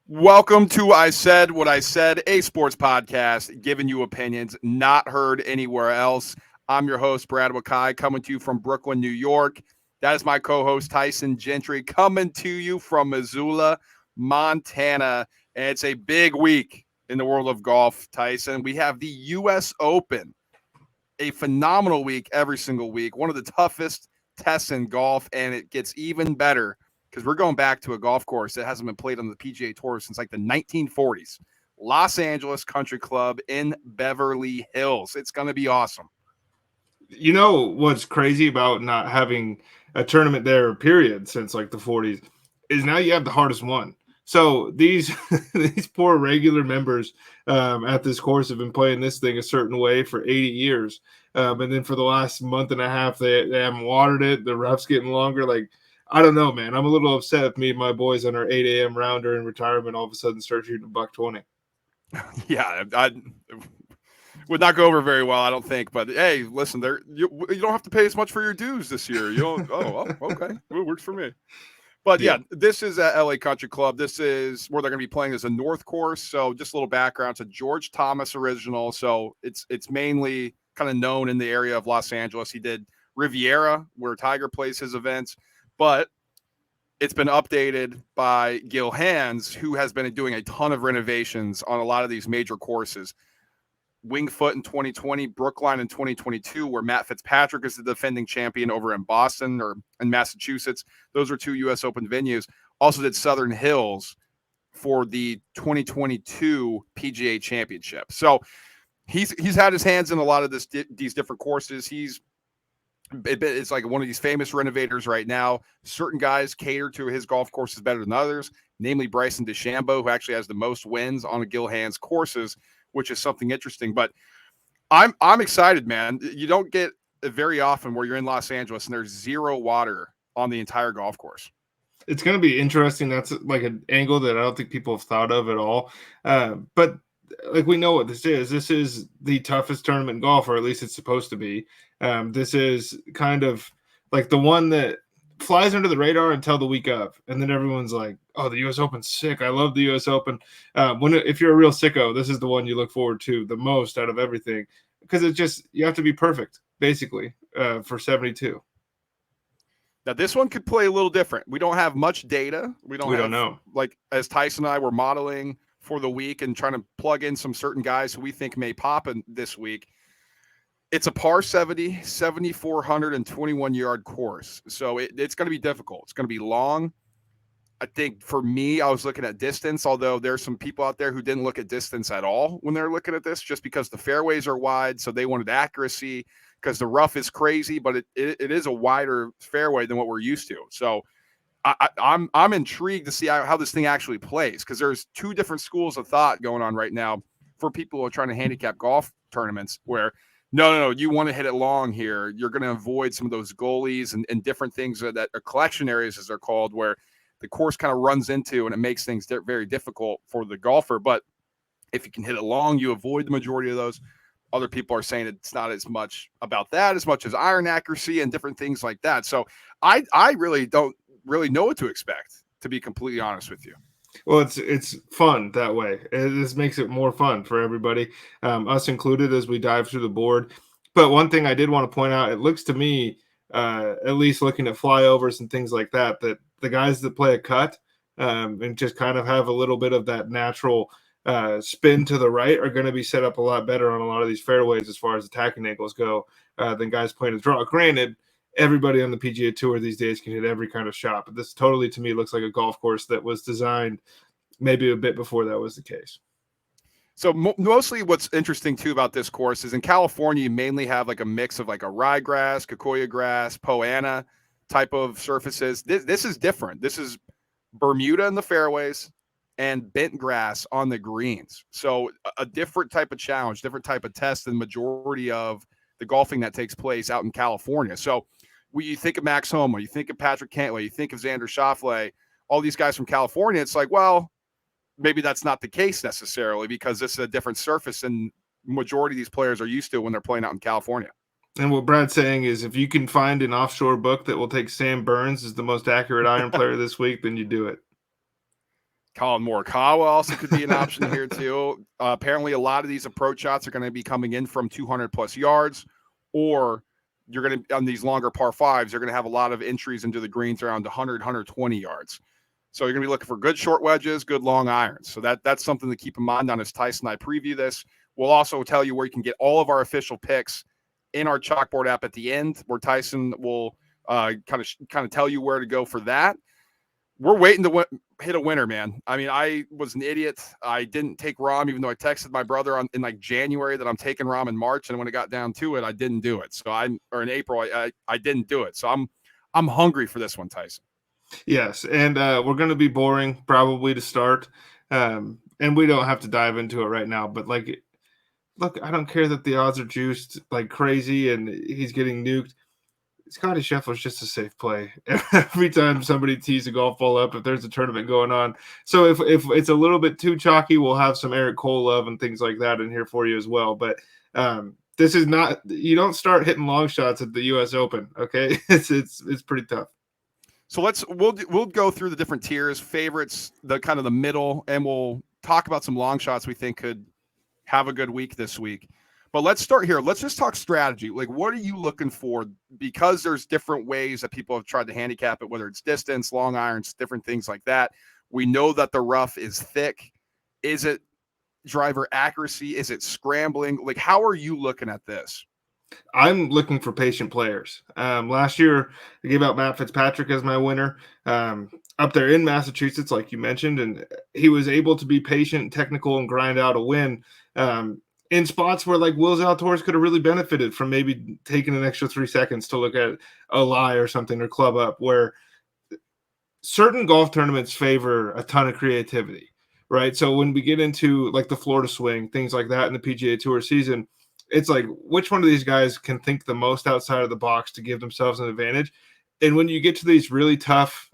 Welcome to I Said What I Said, a sports podcast giving you opinions not heard anywhere else. I'm your host, Brad Wakai, coming to you from Brooklyn, New York. That is my co host, Tyson Gentry, coming to you from Missoula, Montana. And it's a big week in the world of golf, Tyson. We have the U.S. Open, a phenomenal week every single week, one of the toughest tests in golf, and it gets even better because we're going back to a golf course that hasn't been played on the PGA Tour since like the 1940s. Los Angeles Country Club in Beverly Hills. It's going to be awesome. You know what's crazy about not having a tournament there, period, since like the 40s, is now you have the hardest one. So these these poor regular members at this course have been playing this thing a certain way for 80 years, and then for the last month and a half they haven't watered it. The rough's getting longer. Like, I don't know, man. I'm a little upset if me and my boys on our 8 a.m. rounder in retirement all of a sudden start shooting a buck 20. Yeah, I would not go over very well, I don't think. But hey, listen, you don't have to pay as much for your dues this year. You don't. Okay, well, it works for me. But yeah, this is at LA Country Club. This is where they're going to be playing as a North course. So just a little background. It's a George Thomas original. So it's mainly kind of known in the area of Los Angeles. He did Riviera, where Tiger plays his events, but it's been updated by Gil Hands, who has been doing a ton of renovations on a lot of these major courses. Wingfoot in 2020, Brookline in 2022, where Matt Fitzpatrick is the defending champion over in Boston or in Massachusetts. Those are two U.S. Open venues. Also did Southern Hills for the 2022 PGA Championship. So he's had his hands in a lot of these different courses. It's like one of these famous renovators right now. Certain guys cater to his golf courses better than others, namely Bryson DeChambeau, who actually has the most wins on a Gil Hands courses, which is something interesting. But I'm excited, man. You don't get it very often where you're in Los Angeles and there's zero water on the entire golf course. It's going to be interesting. That's like an angle that I don't think people have thought of at all. But like, we know what this is. This is the toughest tournament in golf, or at least it's supposed to be. This is kind of like the one that flies under the radar until the week of, and then everyone's like, "Oh, the U.S. Open's sick. I love the U.S. Open." If you're a real sicko, this is the one you look forward to the most out of everything, because it's just, you have to be perfect basically for 72. Now, this one could play a little different. We don't have much data. We don't have, know. like, as Tyson and I were modeling for the week and trying to plug in some certain guys who we think may pop in this week. It's a par 70, 7,421-yard course. So it's going to be difficult. It's going to be long. I think for me, I was looking at distance, although there's some people out there who didn't look at distance at all when they're looking at this, just because the fairways are wide. So they wanted accuracy because the rough is crazy, but it is a wider fairway than what we're used to. So I'm intrigued to see how this thing actually plays, because there's two different schools of thought going on right now for people who are trying to handicap golf tournaments, where no, you want to hit it long here. You're going to avoid some of those goalies and different things that are collection areas, as they're called, where the course kind of runs into, and it makes things very difficult for the golfer. But if you can hit it long, you avoid the majority of those. Other people are saying it's not as much about that as much as iron accuracy and different things like that. So I really don't really know what to expect, to be completely honest with you. Well, it's fun that way. This makes it more fun for everybody, us included, as we dive through the board. But one thing I did want to point out, it looks to me, at least looking at flyovers and things like that, that the guys that play a cut and just kind of have a little bit of that natural spin to the right are going to be set up a lot better on a lot of these fairways as far as attacking angles go than guys playing a draw. Granted, everybody on the PGA Tour these days can hit every kind of shot, but this totally, to me, looks like a golf course that was designed maybe a bit before that was the case. So mostly what's interesting too about this course is in California, you mainly have like a mix of like a ryegrass, kikuyu grass, poana type of surfaces. This is different. This is Bermuda in the fairways and bent grass on the greens. So a different type of challenge, different type of test than majority of the golfing that takes place out in California. So when you think of Max Homa, you think of Patrick Cantlay, you think of Xander Schauffele, all these guys from California, it's like, well, maybe that's not the case necessarily, because this is a different surface than majority of these players are used to when they're playing out in California. And what Brad's saying is, if you can find an offshore book that will take Sam Burns as the most accurate iron player this week, then you do it. Colin Morikawa also could be an option here too. Apparently, a lot of these approach shots are going to be coming in from 200 plus yards, or you're going to, on these longer par fives, you're going to have a lot of entries into the greens around 100, 120 yards. So you're going to be looking for good short wedges, good long irons. So that's something to keep in mind on as Tyson and I preview this. We'll also tell you where you can get all of our official picks in our chalkboard app at the end, where Tyson will kind of tell you where to go for that. We're waiting to hit a winner, man. I mean, I was an idiot. I didn't take Rahm, even though I texted my brother in like January that I'm taking Rahm in March, and when it got down to it, I didn't do it. So or in April, I didn't do it. So I'm hungry for this one, Tyson. Yes, and we're going to be boring probably to start, and we don't have to dive into it right now. But like, look, I don't care that the odds are juiced like crazy and he's getting nuked. Scottie Scheffler's just a safe play every time somebody tees a golf ball up if there's a tournament going on. So if it's a little bit too chalky, we'll have some Eric Cole love and things like that in here for you as well. But this is not, you don't start hitting long shots at the U.S. Open. Okay, it's pretty tough. So we'll go through the different tiers, favorites, the kind of the middle, and we'll talk about some long shots we think could have a good week this week. But let's start here. Let's just talk strategy. Like, what are you looking for? Because there's different ways that people have tried to handicap it, whether it's distance, long irons, different things like that. We know that the rough is thick. Is it driver accuracy? Is it scrambling? Like, how are you looking at this? I'm looking for patient players. Last year, I gave out Matt Fitzpatrick as my winner up there in Massachusetts, like you mentioned, and he was able to be patient, technical, and grind out a win in spots where like Will Zalatoris could have really benefited from maybe taking an extra 3 seconds to look at a lie or something or club up, where certain golf tournaments favor a ton of creativity, right? So when we get into like the Florida swing, things like that in the PGA Tour season, it's like which one of these guys can think the most outside of the box to give themselves an advantage. And when you get to these really tough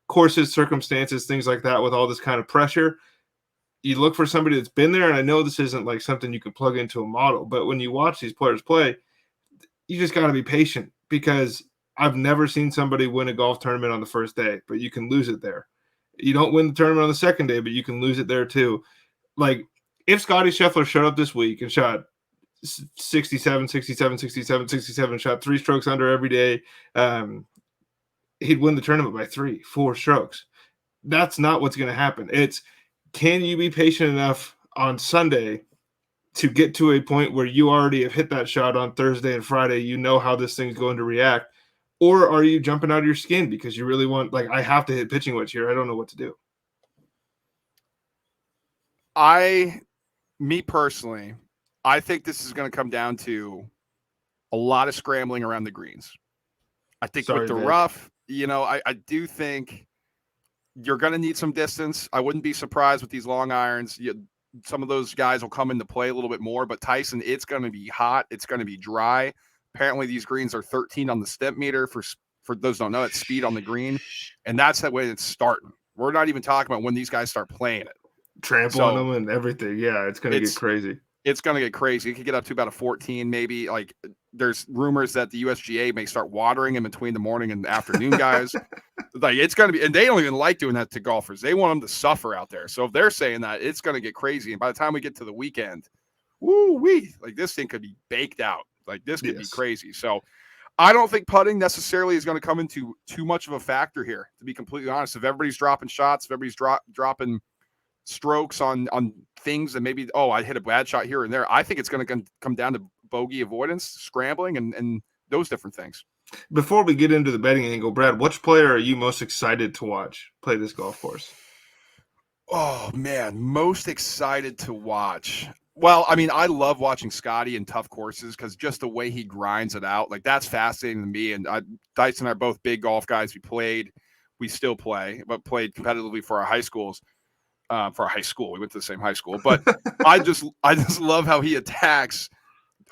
courses, circumstances, things like that, with all this kind of pressure, you look for somebody that's been there. And I know this isn't like something you can plug into a model, but when you watch these players play, you just got to be patient, because I've never seen somebody win a golf tournament on the first day, but you can lose it there. You don't win the tournament on the second day, but you can lose it there too. Like if Scottie Scheffler showed up this week and shot 67, 67, 67, 67, shot 3 strokes under every day, he'd win the tournament by 3-4 strokes. That's not what's going to happen. It's, can you be patient enough on Sunday to get to a point where you already have hit that shot on Thursday and Friday, you know how this thing's going to react? Or are you jumping out of your skin because you really want, like, I have to hit pitching wedge here, I don't know what to do? Me personally, I think this is going to come down to a lot of scrambling around the greens. I think with the rough, I do think you're going to need some distance. I wouldn't be surprised with these long irons. Some of those guys will come into play a little bit more, but Tyson, it's going to be hot. It's going to be dry. Apparently these greens are 13 on the step meter. For those who don't know, it's speed on the green. And that's the way it's starting. We're not even talking about when these guys start playing it. Trampling them and everything. Yeah, it's going to get crazy. It's going to get crazy. It could get up to about a 14, maybe. Like, there's rumors that the USGA may start watering in between the morning and afternoon guys. Like, it's going to be, and they don't even like doing that to golfers. They want them to suffer out there. So if they're saying that, it's going to get crazy. And by the time we get to the weekend, woo-wee, like this thing could be baked out. Like this could be crazy. So I don't think putting necessarily is going to come into too much of a factor here, to be completely honest. If everybody's dropping shots, if everybody's dropping strokes on things that maybe, I hit a bad shot here and there, I think it's going to come down to bogey avoidance, scrambling, and those different things. Before we get into the betting angle, Brad, which player are you most excited to watch play this golf course? Oh man, most excited to watch. Well, I mean, I love watching Scottie in tough courses because just the way he grinds it out, like that's fascinating to me. And Dyson and I are both big golf guys. We still play, but played competitively for our high schools. For our high school, we went to the same high school. But I just love how he attacks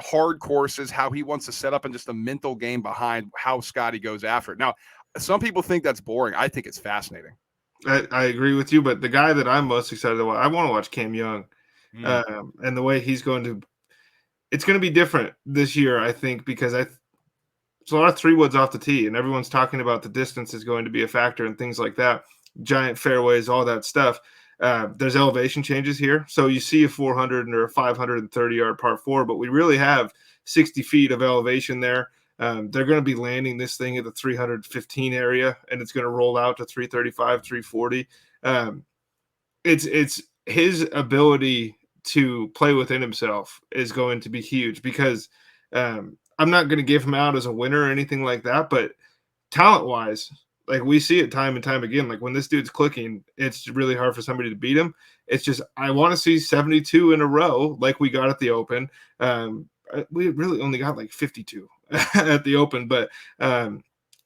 hard courses, how he wants to set up, and just a mental game behind how Scottie goes after it. Now, some people think that's boring. I think it's fascinating. I agree with you, but the guy that I'm most excited to watch, I want to watch Cam Young. And the way he's going to, it's going to be different this year, I think, because it's a lot of 3 woods off the tee, and everyone's talking about the distance is going to be a factor and things like that. giant fairways, all that stuff. There's elevation changes here. So you see a 400 or a 530 yard par 4, but we really have 60 feet of elevation there. They're going to be landing this thing at the 315 area, and it's going to roll out to 335, 340. It's his ability to play within himself is going to be huge because I'm not going to give him out as a winner or anything like that, but talent wise, like we see it time and time again. Like when this dude's clicking, it's really hard for somebody to beat him. It's just I want to see 72 in a row like we got at the Open. We really only got like 52 at the Open, but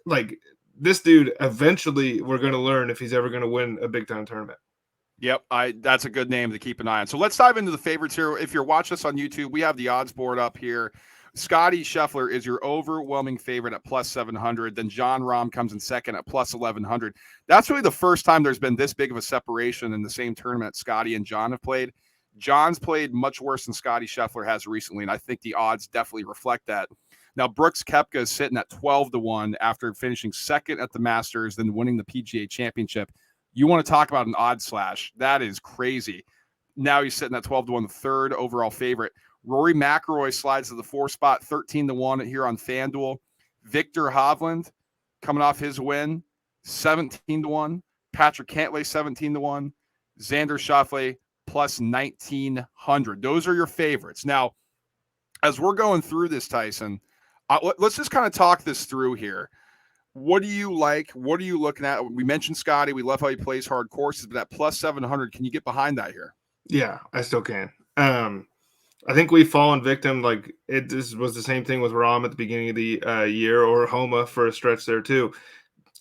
like this dude eventually we're going to learn if he's ever going to win a big time tournament. Yep, that's a good name to keep an eye on. So let's dive into the favorites here. If you're watching us on YouTube, we have the odds board up here. Scottie Scheffler is your overwhelming favorite at plus 700. Then Jon Rahm comes in second at plus 1100. That's really the first time there's been this big of a separation in the same tournament Scottie and Jon have played. Jon's played much worse than Scottie Scheffler has recently, and I think the odds definitely reflect that. Now, Brooks Koepka is sitting at 12-1 after finishing second at the Masters, then winning the PGA Championship. You want to talk about an odd slash. That is crazy. Now he's sitting at 12-1, the third overall favorite. Rory McIlroy slides to the 4 spot, 13-1 here on FanDuel. Victor Hovland coming off his win, 17-1. Patrick Cantlay, 17-1. Xander Schauffele, plus 1,900. Those are your favorites. Now, as we're going through this, Tyson, let's just kind of talk this through here. What do you like? What are you looking at? We mentioned Scottie. We love how he plays hard courses, but at plus 700, can you get behind that here? Yeah, I still can. I think we've fallen victim. Like this was the same thing with Rahm at the beginning of the year, or Homa for a stretch there too.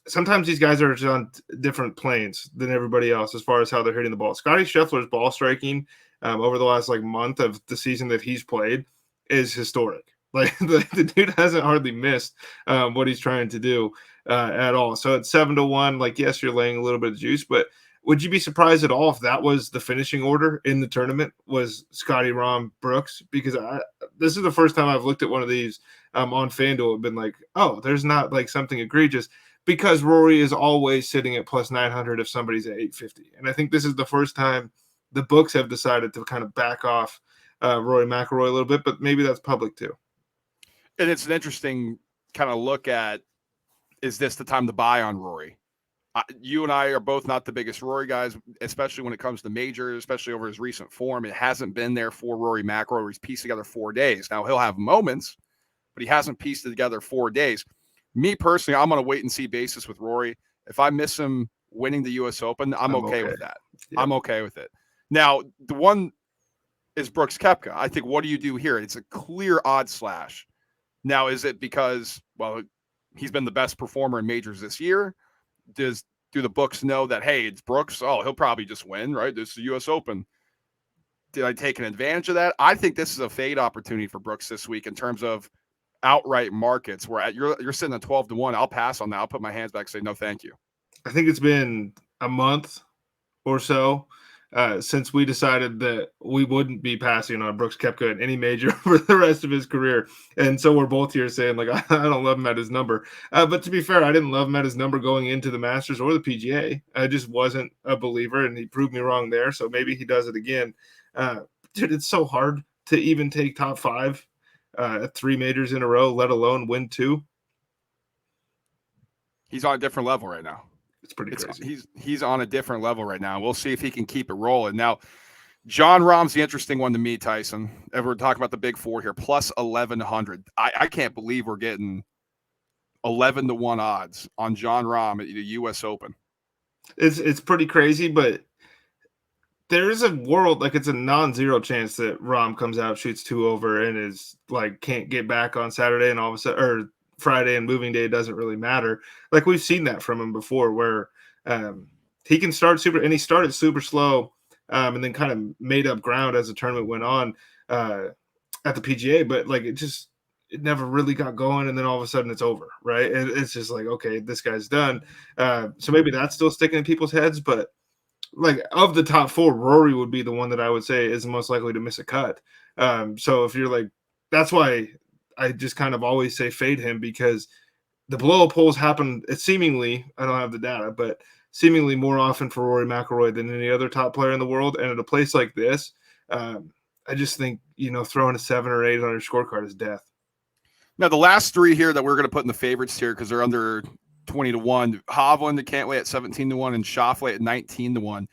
Sometimes these guys are just on different planes than everybody else as far as how they're hitting the ball. Scottie Scheffler's ball striking over the last month of the season that he's played is historic. Like the dude hasn't hardly missed what he's trying to do at all. So at 7-1, like yes, you're laying a little bit of juice, but would you be surprised at all if that was the finishing order in the tournament was Scottie, Rahm, Brooks? Because this is the first time I've looked at one of these on FanDuel and been like, oh, there's not like something egregious, because Rory is always sitting at plus 900 if somebody's at 850. And I think this is the first time the books have decided to kind of back off Rory McIlroy a little bit, but maybe that's public too. And it's an interesting kind of look at, is this the time to buy on Rory? You and I are both not the biggest Rory guys, especially when it comes to majors, especially over his recent form. It hasn't been there for Rory McIlroy. He's pieced together 4 days. Now, he'll have moments, but he hasn't pieced together 4 days. Me personally, I'm on a wait-and-see basis with Rory. If I miss him winning the U.S. Open, I'm okay with that. Yep. I'm okay with it. Now, the one is Brooks Koepka. I think, what do you do here? It's a clear odd slash. Now, is it because, well, he's been the best performer in majors this year? Do the books know that, hey, it's Brooks? Oh, he'll probably just win, right? This is the U.S. Open. Did I take an advantage of that? I think this is a fade opportunity for Brooks this week in terms of outright markets where you're sitting at 12-1. I'll pass on that. I'll put my hands back and say, no, thank you. I think it's been a month or so since we decided that we wouldn't be passing on Brooks Koepka in any major for the rest of his career. And so we're both here saying, like, I don't love him at his number. But to be fair, I didn't love him at his number going into the Masters or the PGA. I just wasn't a believer, and he proved me wrong there. So maybe he does it again. Dude, it's so hard to even take top 5 at 3 majors in a row, let alone win 2. He's on a different level right now. It's pretty crazy. He's on a different level right now. We'll see if he can keep it rolling. Now, Jon Rahm's the interesting one to me, Tyson. And we're talking about the big 4 here, plus 1,100. I can't believe we're getting 11-1 odds on Jon Rahm at the U.S. Open. It's pretty crazy, but there is a world, like it's a non-zero chance that Rahm comes out, shoots 2 over, and is like can't get back on Saturday, and all of a sudden, or Friday and moving day doesn't really matter. Like we've seen that from him before, where he can start super, and he started super slow, and then kind of made up ground as the tournament went on at the PGA. But like it never really got going, and then all of a sudden it's over, right? And it's just like, okay, this guy's done. So maybe that's still sticking in people's heads, but like of the top 4, Rory would be the one that I would say is the most likely to miss a cut. So if you're like, that's why I just kind of always say fade him, because the blow up holes happen. It's seemingly, I don't have the data, but seemingly more often for Rory McIlroy than any other top player in the world. And at a place like this, I just think, throwing a 7 or 8 on your scorecard is death. Now, the last three here that we're going to put in the favorites here because they're under 20-1. Hovland to Cantlay at 17-1 and Schauffele at 19-1.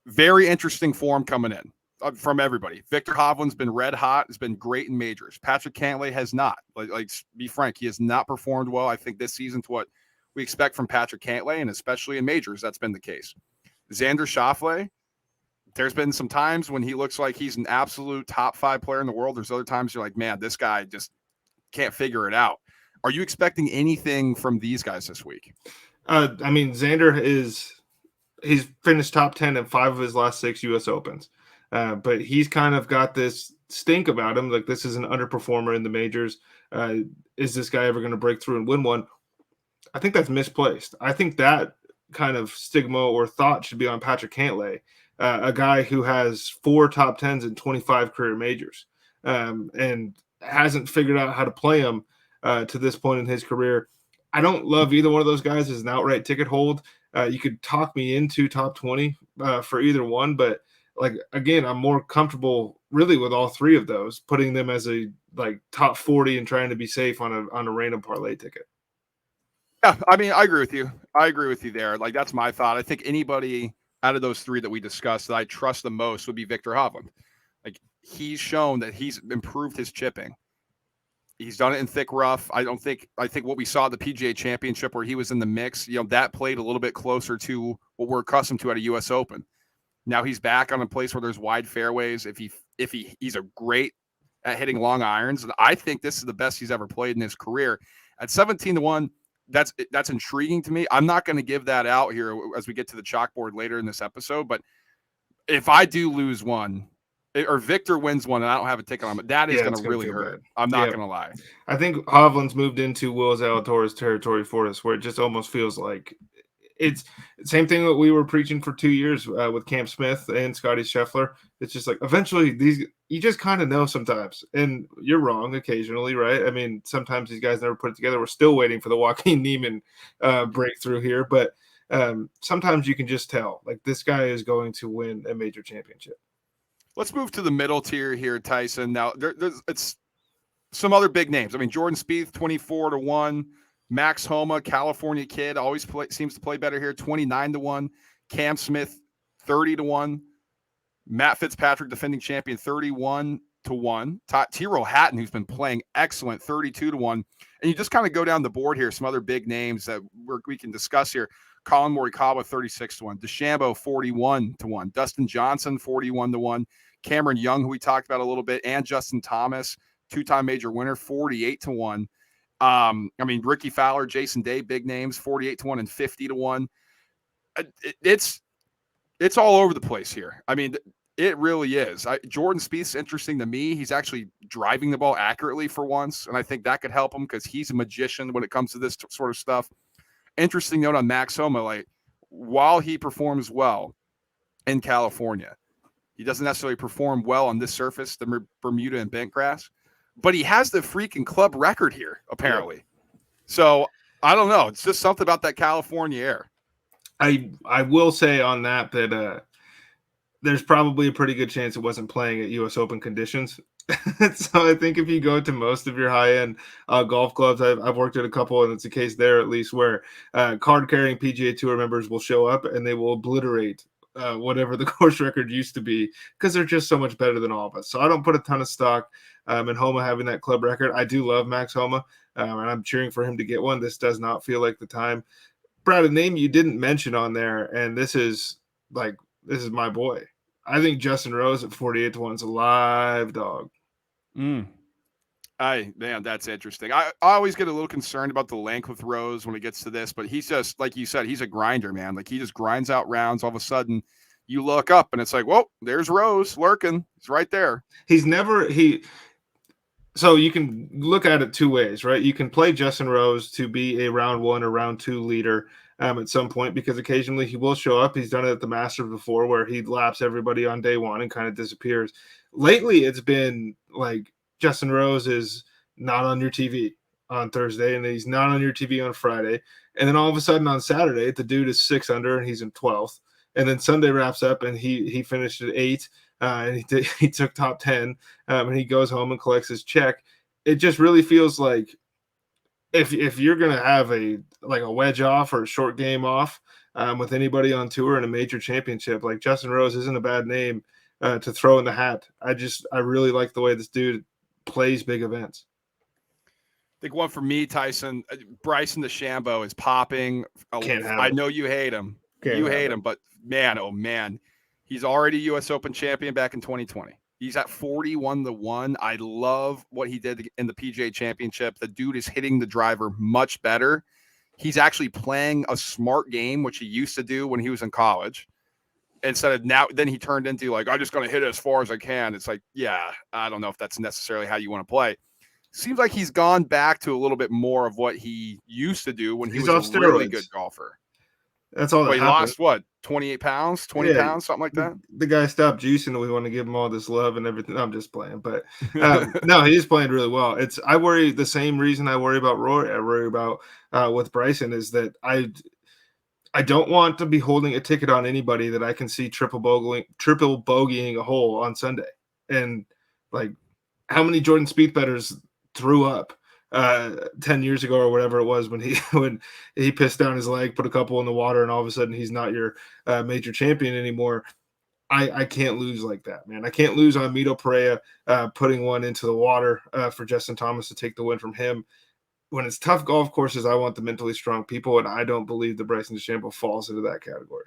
Very interesting form coming in from everybody. Victor Hovland's been red hot. Has been great in majors. Patrick Cantlay has not. Like, be frank, he has not performed well. I think this season to what we expect from Patrick Cantlay, and especially in majors, that's been the case. Xander Schauffele, there's been some times when he looks like he's an absolute top 5 player in the world. There's other times you're like, man, this guy just can't figure it out. Are you expecting anything from these guys this week? Xander he's finished top 10 in 5 of his last 6 U.S. Opens. But he's kind of got this stink about him. Like, this is an underperformer in the majors. Is this guy ever going to break through and win one? I think that's misplaced. I think that kind of stigma or thought should be on Patrick Cantlay, a guy who has 4 top 10s in 25 career majors, and hasn't figured out how to play them to this point in his career. I don't love either one of those guys as an outright ticket hold. You could talk me into top 20 for either one, but again, I'm more comfortable really with all 3 of those, putting them as a top 40 and trying to be safe on a random parlay ticket. Yeah, I mean, I agree with you. I agree with you there. That's my thought. I think anybody out of those 3 that we discussed that I trust the most would be Victor Hovland. He's shown that he's improved his chipping. He's done it in thick rough. I think what we saw at the PGA Championship where he was in the mix, that played a little bit closer to what we're accustomed to at a U.S. Open. Now he's back on a place where there's wide fairways. He's a great at hitting long irons, and I think this is the best he's ever played in his career. At 17-1, that's intriguing to me. I'm not going to give that out here as we get to the chalkboard later in this episode, but if I do lose one, or Victor wins one and I don't have a ticket on it, that is going to really hurt. Bad. I'm not going to lie. I think Hovland's moved into Will Zalatoris territory for us, where it just almost feels like it's the same thing that we were preaching for 2 years with Cam Smith and Scottie Scheffler. It's just like eventually you just kind of know sometimes, and you're wrong occasionally, right? I mean, sometimes these guys never put it together. We're still waiting for the Joaquin Niemann breakthrough here, but sometimes you can just tell, this guy is going to win a major championship. Let's move to the middle tier here, Tyson. Now, it's some other big names. I mean, Jordan Spieth, 24-1. Max Homa, California kid, always seems to play better here, 29-1. Cam Smith, 30-1. Matt Fitzpatrick, defending champion, 31-1. Tyrrell Hatton, who's been playing excellent, 32-1. And you just kind of go down the board here, some other big names that we can discuss here. Colin Morikawa, 36-1. DeChambeau, 41-1. Dustin Johnson, 41-1. Cameron Young, who we talked about a little bit, and Justin Thomas, 2-time major winner, 48-1. Ricky Fowler, Jason Day, big names, 48-1 and 50-1. It's all over the place here. I mean, it really is. Jordan Spieth's interesting to me. He's actually driving the ball accurately for once, and I think that could help him because he's a magician when it comes to this sort of stuff. Interesting note on Max Homa, while he performs well in California, he doesn't necessarily perform well on this surface, the Bermuda and bent grass, but he has the freaking club record here, apparently. Yeah. So I don't know. It's just something about that California air. I will say on that there's probably a pretty good chance it wasn't playing at U.S. Open conditions. So I think if you go to most of your high-end golf clubs, I've worked at a couple, and it's a case there at least where card-carrying PGA Tour members will show up and they will obliterate whatever the course record used to be because they're just so much better than all of us. So I don't put a ton of stock in Homa having that club record. I do love Max Homa, and I'm cheering for him to get one. This does not feel like the time. Brad, a name you didn't mention on there, and this is my boy. I think Justin Rose at 48-1 is a live dog. Man, that's interesting. I always get a little concerned about the length with Rose when it gets to this, but he's just, like you said, he's a grinder, man. He just grinds out rounds. All of a sudden, you look up and it's like, whoa, there's Rose lurking. He's right there. So you can look at it 2 ways, right? You can play Justin Rose to be a round 1 or round 2 leader at some point, because occasionally he will show up. He's done it at the Masters before where he laps everybody on day 1 and kind of disappears. Lately, it's been Justin Rose is not on your TV on Thursday, and he's not on your TV on Friday. And then all of a sudden on Saturday, the dude is 6 under and he's in 12th. And then Sunday wraps up and he finished at 8, and he took top 10, and he goes home and collects his check. It just really feels like if you're gonna have a wedge off or a short game off with anybody on tour in a major championship, like Justin Rose isn't a bad name to throw in the hat. I really like the way this dude plays big events. I think one for me, Tyson, Bryson DeChambeau is popping. I know you hate him. You hate him, but man, oh man, he's already U.S. Open champion back in 2020. He's at 41-1. I love what he did in the PGA Championship. The dude is hitting the driver much better. He's actually playing a smart game, which he used to do when he was in college. Instead of now, then he turned into like, I'm just going to hit it as far as I can. It's like, yeah, I don't know if that's necessarily how you want to play. Seems like he's gone back to a little bit more of what he used to do when he was a really good golfer. That's all that he lost, what, 28 pounds, 20 pounds, something like that? The guy stopped juicing and we want to give him all this love and everything. I'm just playing. But no, he's playing really well. I worry the same reason I worry about Rory, I worry about with Bryson, is that I don't want to be holding a ticket on anybody that I can see triple bogeying a hole on Sunday. And like, how many Jordan Spieth bettors threw up 10 years ago or whatever it was when he pissed down his leg, put a couple in the water, and all of a sudden he's not your major champion anymore. I can't lose like that, man. I can't lose on Mito Pereira putting one into the water for Justin Thomas to take the win from him. When it's tough golf courses, I want the mentally strong people, and I don't believe that Bryson DeChambeau falls into that category.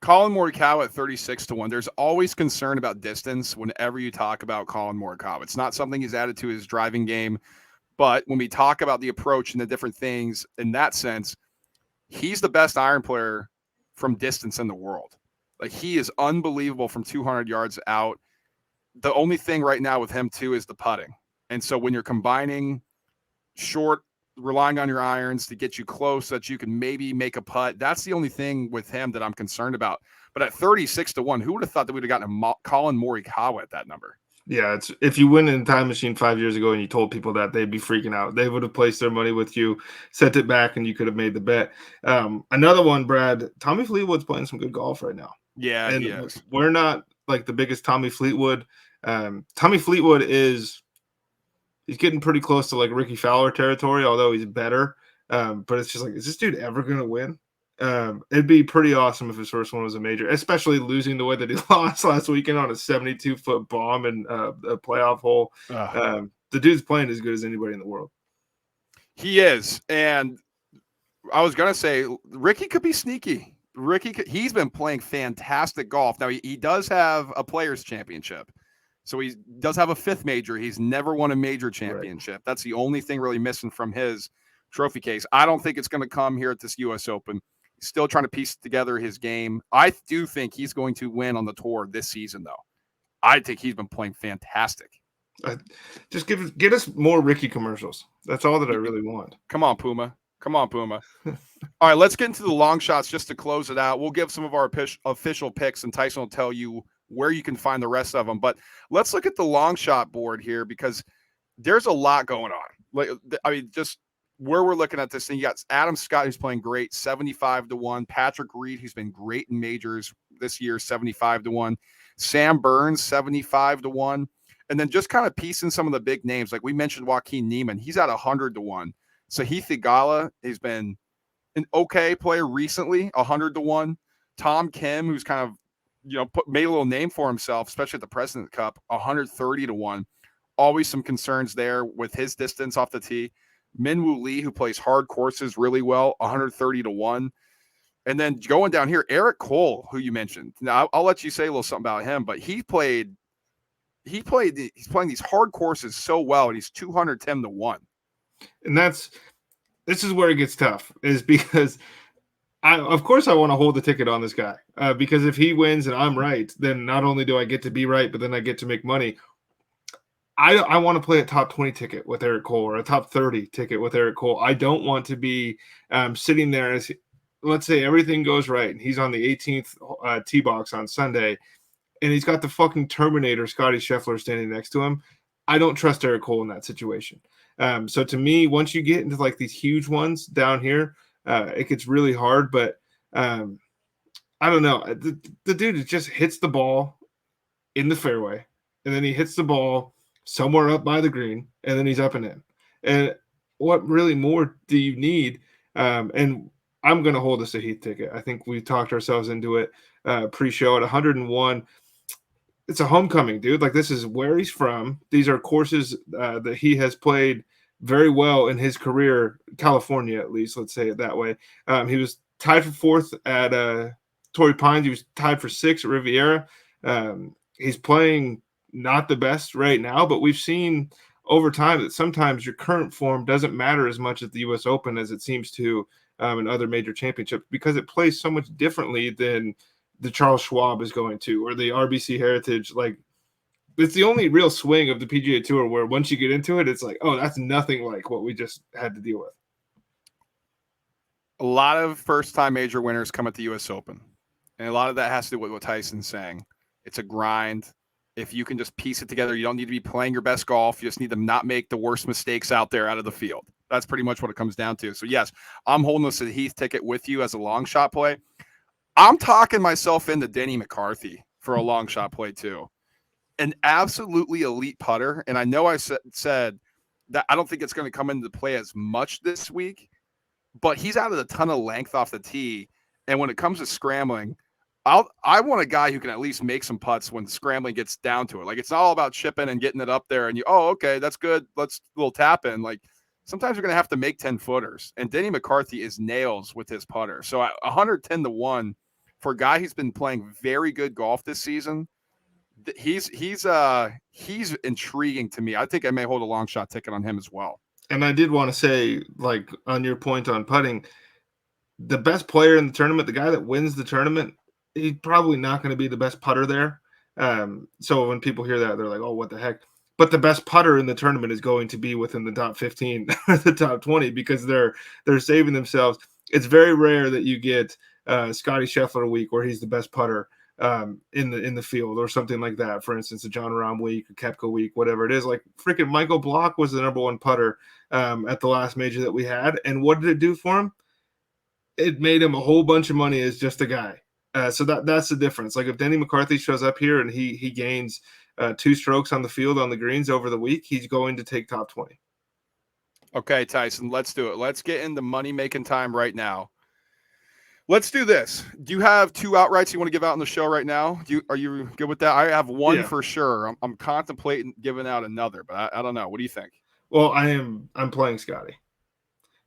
Colin Morikawa at 36-1. There's always concern about distance whenever you talk about Colin Morikawa. It's not something he's added to his driving game, but when we talk about the approach and the different things in that sense, he's the best iron player from distance in the world. Like, he is unbelievable from 200 yards out. The only thing right now with him too is the putting. And so when you're combining short, relying on your irons to get you close so that you can maybe make a putt, that's the only thing with him that I'm concerned about. But at 36-1, who would have thought that we'd have gotten a Colin Morikawa at that number? Yeah, if you went in Time Machine 5 years ago and you told people that, they'd be freaking out. They would have placed their money with you, sent it back, and you could have made the bet. Another one, Brad, Tommy Fleetwood's playing some good golf right now. Yeah, and he is. We're not like the biggest Tommy Fleetwood. Tommy Fleetwood he's getting pretty close to like Ricky Fowler territory, although he's better. But it's just like, is this dude ever going to win? It'd be pretty awesome if his first one was a major, especially losing the way that he lost last weekend on a 72-foot bomb in a playoff hole. The dude's playing as good as anybody in the world. He is. And I was going to say, Ricky could be sneaky. He's been playing fantastic golf. Now, he does have a Players' Championship. So he does have a 5th major. He's never won a major championship. Right. That's the only thing really missing from his trophy case. I don't think it's going to come here at this U.S. Open. He's still trying to piece together his game. I do think he's going to win on the tour this season, though. I think he's been playing fantastic. Just get us more Ricky commercials. That's all that I really want. Come on, Puma. All right, let's get into the long shots just to close it out. We'll give some of our official picks, and Tyson will tell you where you can find the rest of them. But let's look at the long shot board here, because there's a lot going on. Like, I mean, just where we're looking at this thing, you got Adam Scott, who's playing great, 75-1. Patrick Reed, who's been great in majors this year, 75-1. Sam Burns, 75-1. And then just kind of piecing some of the big names, like we mentioned Joaquin Niemann, he's at 100-1. Sahith Theegala has been an okay player recently, 100-1. Tom Kim, who's kind of made a little name for himself, especially at the President's Cup, 130-1. Always some concerns there with his distance off the tee. Minwoo Lee, who plays hard courses really well, 130-1. And then going down here, Eric Cole, who you mentioned. Now, I'll let you say a little something about him, but he's playing these hard courses so well, and he's 210-1. And this is where it gets tough, is because of course I want to hold the ticket on this guy, because if he wins and I'm right, then not only do I get to be right, but then I get to make money. I want to play a top 20 ticket with Eric Cole or a top 30 ticket with Eric Cole. I don't want to be sitting there as, let's say everything goes right and he's on the 18th tee box on Sunday and he's got the fucking Terminator Scottie Scheffler standing next to him. I don't trust Eric Cole in that situation. So to me, once you get into like these huge ones down here, it gets really hard. But I don't know. The dude just hits the ball in the fairway, and then he hits the ball somewhere up by the green, and then he's up and in. And what really more do you need? And I'm going to hold us a Heath ticket. I think we talked ourselves into it pre-show at 101. It's a homecoming, dude. Like, this is where he's from. These are courses that he has played very well in his career, California at least. Let's say it that way. He was tied for fourth at Torrey Pines. He was tied for sixth at Riviera. He's playing not the best right now, but we've seen over time that sometimes your current form doesn't matter as much at the U.S. Open as it seems to in other major championships, because it plays so much differently than the Charles Schwab is going to, or the RBC Heritage. Like, it's the only real swing of the PGA Tour where once you get into it, it's like, oh, that's nothing like what we just had to deal with. A lot of first-time major winners come at the U.S. Open, and a lot of that has to do with what Tyson's saying. It's a grind. If you can just piece it together, you don't need to be playing your best golf. You just need to not make the worst mistakes out there out of the field. That's pretty much what it comes down to. So, yes, I'm holding this Heath ticket with you as a long shot play. I'm talking myself into Denny McCarthy for a long shot play too. An absolutely elite putter. And I know I said that I don't think it's going to come into play as much this week, but he's out of a ton of length off the tee. And when it comes to scrambling, I want a guy who can at least make some putts when scrambling gets down to it. Like, it's not all about chipping and getting it up there and okay, that's good. Let's a little tap in. Like, sometimes you're going to have to make 10 footers. And Denny McCarthy is nails with his putter. So at 110-1 for a guy who's been playing very good golf this season, he's intriguing to me. I think I may hold a long shot ticket on him as well. And I did want to say, like, on your point on putting, the best player in the tournament, the guy that wins the tournament, he's probably not going to be the best putter there. So when people hear that, they're like, oh, what the heck? But the best putter in the tournament is going to be within the top 15 or the top 20, because they're saving themselves. It's very rare that you get Scottie Scheffler a week where he's the best putter in the field, or something like that. For instance, a John Rahm week, a Koepka week, whatever it is. Like, freaking Michael Block was the number one putter at the last major that we had. And what did it do for him? It made him a whole bunch of money as just a guy. So that's the difference. Like, if Denny McCarthy shows up here and he gains 2 strokes on the field on the greens over the week, he's going to take top 20. Okay, Tyson, let's do it. Let's get into money-making time right now. Let's do this. Do you have 2 outrights you want to give out on the show right now? Are you good with that? I have one for sure. I'm contemplating giving out another, but I don't know. What do you think? Well, I'm playing Scottie.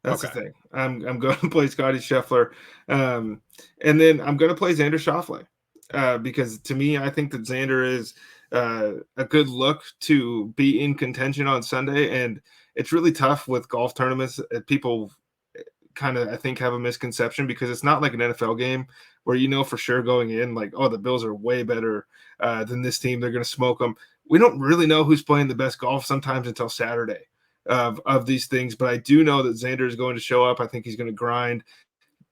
That's the thing. I'm going to play Scottie Scheffler, and then I'm going to play Xander Schauffele, because to me, I think that Xander is a good look to be in contention on Sunday. And it's really tough with golf tournaments. People kind of, I think, have a misconception, because it's not like an NFL game where you know for sure going in, like, oh, the Bills are way better than this team. They're going to smoke them. We don't really know who's playing the best golf sometimes until Saturday of these things. But I do know that Xander is going to show up. I think he's going to grind.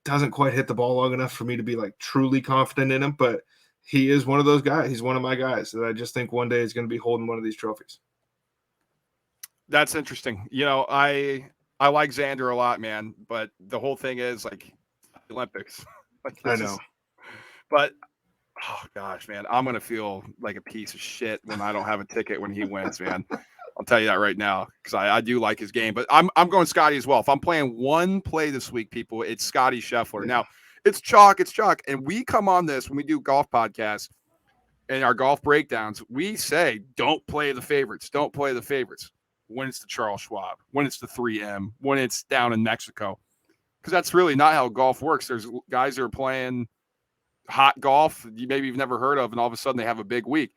Doesn't quite hit the ball long enough for me to be like truly confident in him, but he is one of those guys. He's one of my guys that I just think one day is going to be holding one of these trophies. That's interesting. I like Xander a lot, man, but the whole thing is, like, the Olympics. Like, I know. But, oh gosh, man, I'm going to feel like a piece of shit when I don't have a ticket when he wins, man. I'll tell you that right now, because I do like his game. But I'm going Scottie as well. If I'm playing one play this week, people, it's Scottie Scheffler. Yeah. Now, it's chalk. And we come on this when we do golf podcasts and our golf breakdowns. We say, don't play the favorites. Don't play the favorites when it's the Charles Schwab, when it's the 3M, when it's down in Mexico. Because that's really not how golf works. There's guys that are playing hot golf maybe you've never heard of, and all of a sudden they have a big week.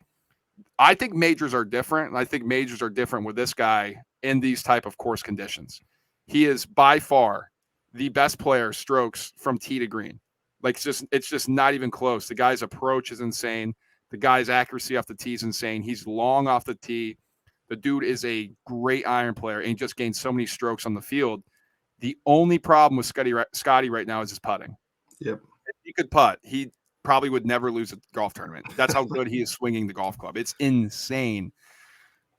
I think majors are different, and I think majors are different with this guy in these type of course conditions. He is by far the best player strokes from tee to green. Like, it's just not even close. The guy's approach is insane. The guy's accuracy off the tee is insane. He's long off the tee. The dude is a great iron player, and he just gained so many strokes on the field. The only problem with Scottie right now is his putting. Yep. If he could putt, he probably would never lose a golf tournament. That's how good he is swinging the golf club. It's insane.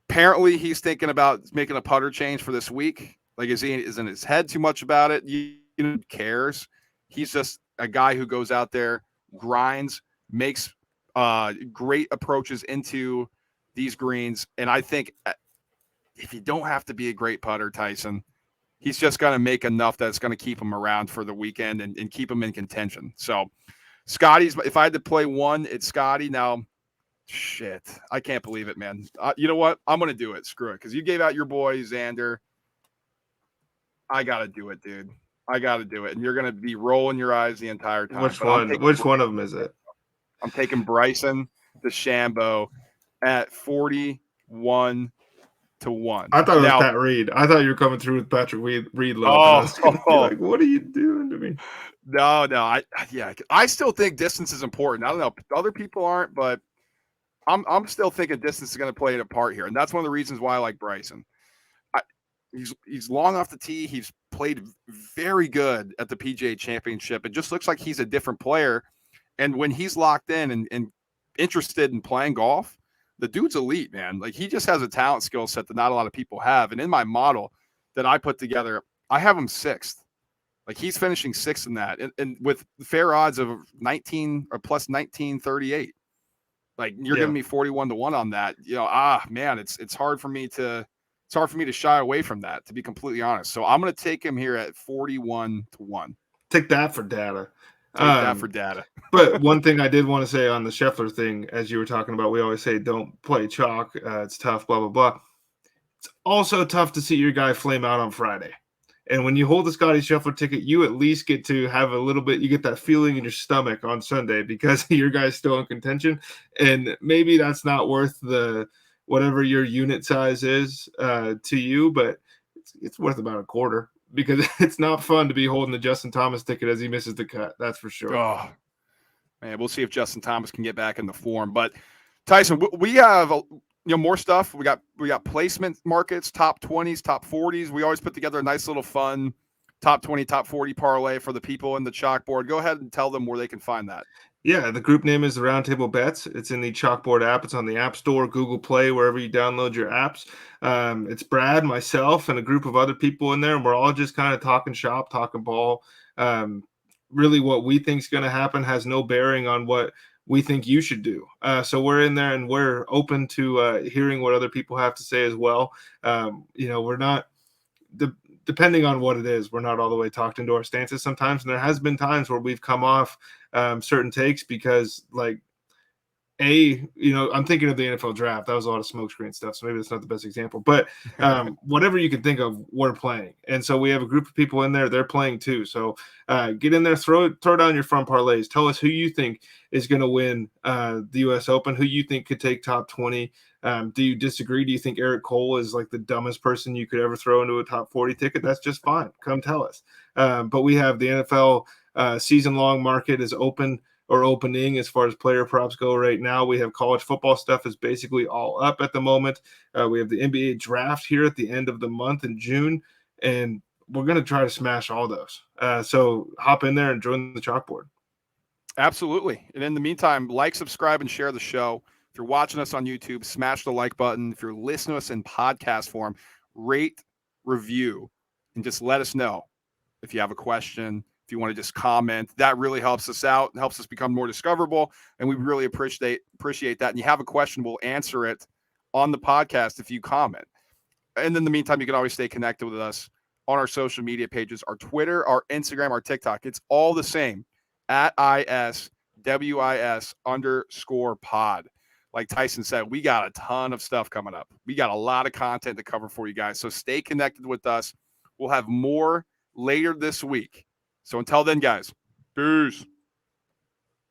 Apparently, he's thinking about making a putter change for this week. Like, is in his head too much about it? You cares. He's just a guy who goes out there, grinds, makes great approaches into these greens. And I think if you don't have to be a great putter, Tyson, he's just going to make enough that's going to keep him around for the weekend and keep him in contention. So Scottie's, if I had to play one, it's Scottie. Now, shit, I can't believe it, man. You know what? I'm going to do it. Screw it. Because you gave out your boy, Xander. I got to do it, dude. I got to do it. And you're going to be rolling your eyes the entire time. Which one? Which one of them is it? I'm taking Bryson DeChambeau at 41-1. I thought it was Pat Reed. I thought you were coming through with Patrick Reed love. Like, what are you doing to me? No. I still think distance is important. I don't know. Other people aren't, but I'm still thinking distance is going to play a part here. And that's one of the reasons why I like Bryson. He's long off the tee. He's played very good at the PGA Championship. It just looks like he's a different player. And when he's locked in and interested in playing golf, the dude's elite, man. Like, he just has a talent skill set that not a lot of people have. And in my model that I put together, I have him sixth. Like, he's finishing sixth in that, and with fair odds of 19 or plus 1938. Like, you're giving me 41-1 on that. You know, man, it's hard for me to shy away from that, to be completely honest. So I'm going to take him here at 41-1. Take that for data. But one thing I did want to say on the Scheffler thing, as you were talking about, we always say don't play chalk. It's tough, blah, blah, blah. It's also tough to see your guy flame out on Friday. And when you hold the Scottie Scheffler ticket, you at least get to have a little bit, you get that feeling in your stomach on Sunday because your guy's still in contention. And maybe that's not worth the whatever your unit size is to you, but it's worth about a quarter. Because it's not fun to be holding the Justin Thomas ticket as he misses the cut. That's for sure. Oh, man, we'll see if Justin Thomas can get back into form. But Tyson, we have more stuff. We got placement markets, top 20s, top 40s. We always put together a nice little fun top 20, top 40 parlay for the people in the chalkboard. Go ahead and tell them where they can find that. Yeah, the group name is the Roundtable Bets. It's in the Chalkboard app. It's on the App Store, Google Play, wherever you download your apps. It's Brad, myself, and a group of other people in there, and we're all just kind of talking shop, talking ball. Really what we think is going to happen has no bearing on what we think you should do. So we're in there, and we're open to hearing what other people have to say as well. We're not depending on what it is, we're not all the way talked into our stances sometimes. And there has been times where we've come off certain takes because, like, I'm thinking of the NFL draft. That was a lot of smokescreen stuff, so maybe that's not the best example. But whatever you can think of, we're playing. And so we have a group of people in there. They're playing too. So get in there, throw down your front parlays. Tell us who you think is going to win the U.S. Open, who you think could take top 20. Do you disagree? Do you think Eric Cole is like the dumbest person you could ever throw into a top 40 ticket? That's just fine. Come tell us. But we have the NFL season-long market is open or opening as far as player props go right now. We have college football stuff is basically all up at the moment. We have the NBA draft here at the end of the month in June, and we're going to try to smash all those. So hop in there and join the chalkboard. Absolutely. And in the meantime, like, subscribe, and share the show. If you're watching us on YouTube, smash the like button. If you're listening to us in podcast form, rate, review, and just let us know if you have a question. If you want to just comment, that really helps us out, helps us become more discoverable, and we really appreciate that. And you have a question, we'll answer it on the podcast if you comment. And in the meantime, you can always stay connected with us on our social media pages, our Twitter, our Instagram, our TikTok. It's all the same, at ISWIS_pod. Like Tyson said, we got a ton of stuff coming up. We got a lot of content to cover for you guys. So stay connected with us. We'll have more later this week. So until then, guys, peace.